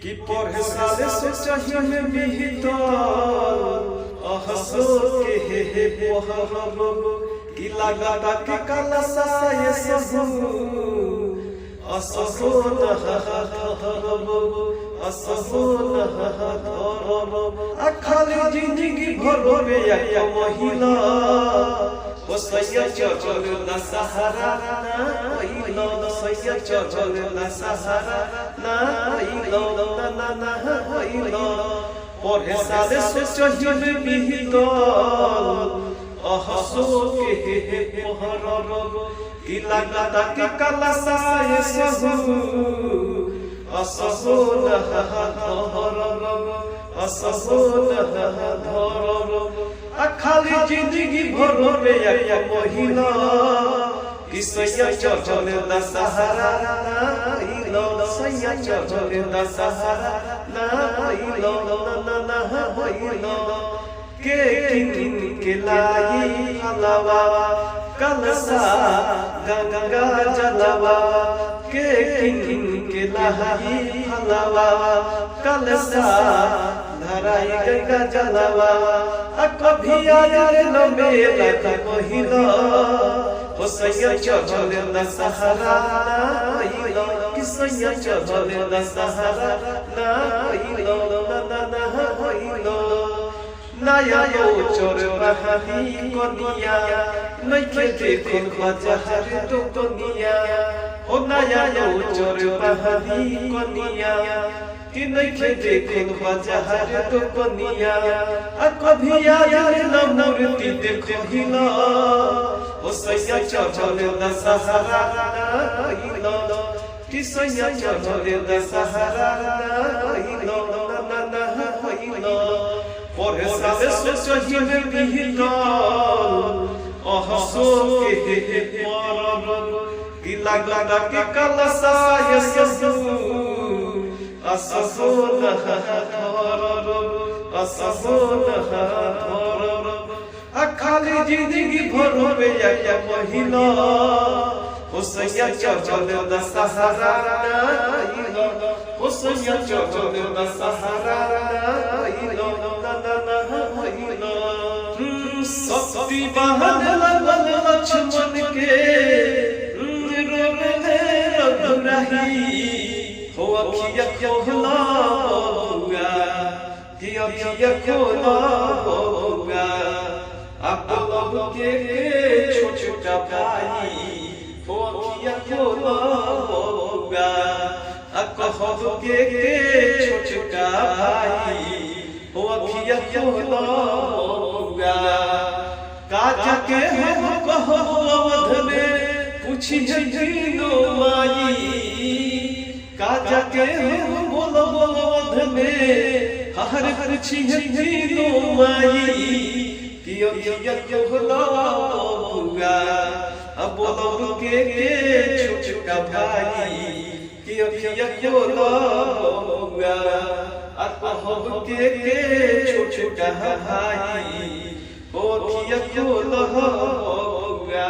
कि पढ़े साले से चाहिए में बिहितो अहसो के हे पहरब कि लगा के कलसा ये सबू अससो नहरब अससो नहरब अखाली जिंदगी भरबे या महिला ओ सैया चल ना सहारा ना सैया चल ना सहारा ना ना ना पढ़े साले से चाहिए बिहितो अहसो के हे पहरब कि लगा के कलसा ये सबू अससो नहरब अससो नहरब अखाली जिंदगी भरबे या महिला कि सैया चल ना सहारा ना सैया चल ना सहारा ना के किन के लाई हलवा कलसा गंगा जलवा के किन के लाई हलवा कलसा धराई गंगा जलवा कभी आयल न मेला कहिला ओ सैया चल ना सहारा कि सैया चल ना सहारा ना नया यो चोर बहानी कोनिया नइखे देखल बाजार तो दुनिया ओ नया यो चोर बहानी कोनिया कि नइखे देखल बाजार तो दुनिया कभी आयल न मूर्ति देखहिला ओ सैया चल ना सहारा कि सैया चल ना सहारा ना पढ़े साले से चाहिए बिहितो अहसो के हे पहरब कि लगा के कलसा ये सबू अससो नहरब अससो नहरब अखाली जिंदगी भरबे या महिला ओ सैया चल ना सहारा ओ सैया चल ना सहारा शक्ति बहन लगल लक्ष्मण के रोले रघुराही हो अखिया खोला बउआ कि अखिया खोला बउआ अब के छोटा भाई हो अखिया खोला बउआ कहब के छोटा भाई हो अखिया खोला काजा के हम कहो अवध में पूछी जीनो माई काजा के हम बोलो अवध में हर पूछी जीनो माई कि अखिया खोला बउआ अब बोलो के छोटा भाई कि अखिया खोला बउआ कहब के छोटा भाई ओ अखिया खोला बउआ।